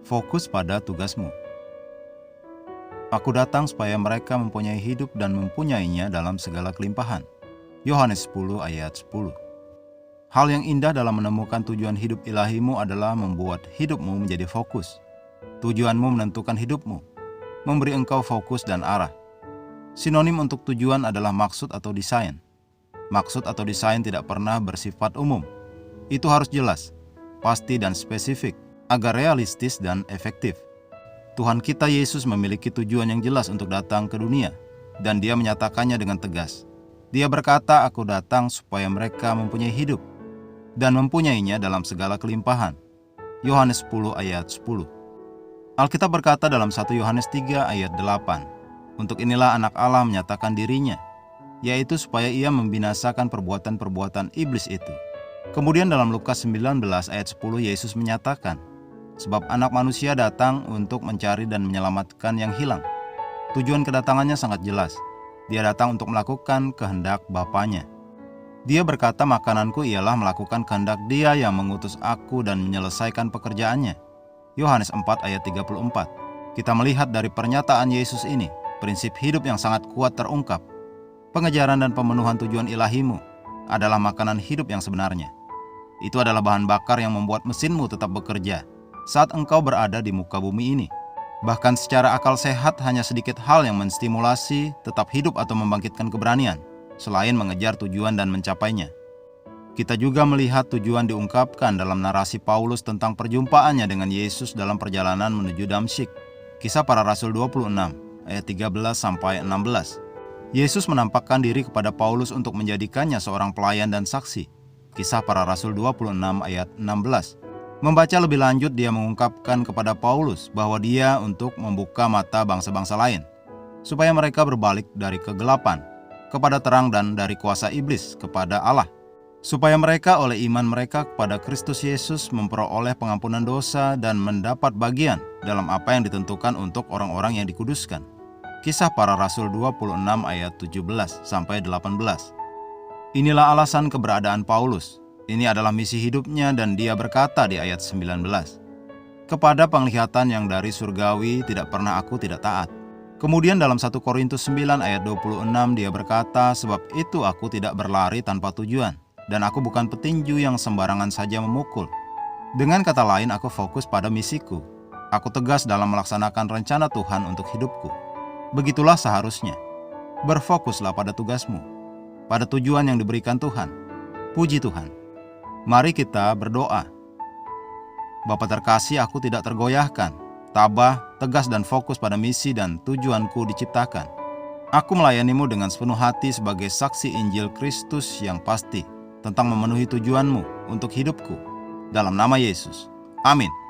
Fokus pada tugasmu. Aku datang supaya mereka mempunyai hidup dan mempunyainya dalam segala kelimpahan. Yohanes 10 ayat 10. Hal yang indah dalam menemukan tujuan hidup ilahimu adalah membuat hidupmu menjadi fokus. Tujuanmu menentukan hidupmu, memberi engkau fokus dan arah. Sinonim untuk tujuan adalah maksud atau desain. Maksud atau desain tidak pernah bersifat umum. Itu harus jelas, pasti dan spesifik, agar realistis dan efektif. Tuhan kita Yesus memiliki tujuan yang jelas untuk datang ke dunia, dan Dia menyatakannya dengan tegas. Dia berkata, "Aku datang supaya mereka mempunyai hidup, dan mempunyainya dalam segala kelimpahan." Yohanes 10 ayat 10. Alkitab berkata dalam 1 Yohanes 3 ayat 8, "Untuk inilah anak Allah menyatakan dirinya, yaitu supaya ia membinasakan perbuatan-perbuatan iblis itu." Kemudian dalam Lukas 19 ayat 10 Yesus menyatakan, "Sebab anak manusia datang untuk mencari dan menyelamatkan yang hilang." Tujuan kedatangannya sangat jelas. Dia datang untuk melakukan kehendak Bapanya. Dia berkata, "Makananku ialah melakukan kehendak Dia yang mengutus aku dan menyelesaikan pekerjaannya." Yohanes 4 ayat 34. Kita melihat dari pernyataan Yesus ini, prinsip hidup yang sangat kuat terungkap. Pengejaran dan pemenuhan tujuan ilahimu adalah makanan hidup yang sebenarnya. Itu adalah bahan bakar yang membuat mesinmu tetap bekerja saat engkau berada di muka bumi ini. Bahkan secara akal sehat hanya sedikit hal yang menstimulasi tetap hidup atau membangkitkan keberanian, selain mengejar tujuan dan mencapainya. Kita juga melihat tujuan diungkapkan dalam narasi Paulus tentang perjumpaannya dengan Yesus dalam perjalanan menuju Damsyik. Kisah Para Rasul 26 ayat 13-16. Yesus menampakkan diri kepada Paulus untuk menjadikannya seorang pelayan dan saksi. Kisah Para Rasul 26 ayat 16. Membaca lebih lanjut, dia mengungkapkan kepada Paulus bahwa dia untuk membuka mata bangsa-bangsa lain, supaya mereka berbalik dari kegelapan kepada terang dan dari kuasa iblis kepada Allah, supaya mereka oleh iman mereka kepada Kristus Yesus memperoleh pengampunan dosa dan mendapat bagian dalam apa yang ditentukan untuk orang-orang yang dikuduskan. Kisah Para Rasul 26 ayat 17-18. Inilah alasan keberadaan Paulus. Ini adalah misi hidupnya dan dia berkata di ayat 19, "Kepada penglihatan yang dari surgawi tidak pernah aku tidak taat." Kemudian dalam 1 Korintus 9 ayat 26 dia berkata, "Sebab itu aku tidak berlari tanpa tujuan, dan aku bukan petinju yang sembarangan saja memukul." Dengan kata lain, aku fokus pada misiku. Aku tegas dalam melaksanakan rencana Tuhan untuk hidupku. Begitulah seharusnya. Berfokuslah pada tugasmu, pada tujuan yang diberikan Tuhan. Puji Tuhan. Mari kita berdoa. Bapa terkasih, aku tidak tergoyahkan, tabah, tegas dan fokus pada misi dan tujuanku diciptakan. Aku melayanimu dengan sepenuh hati sebagai saksi Injil Kristus yang pasti tentang memenuhi tujuanmu untuk hidupku. Dalam nama Yesus. Amin.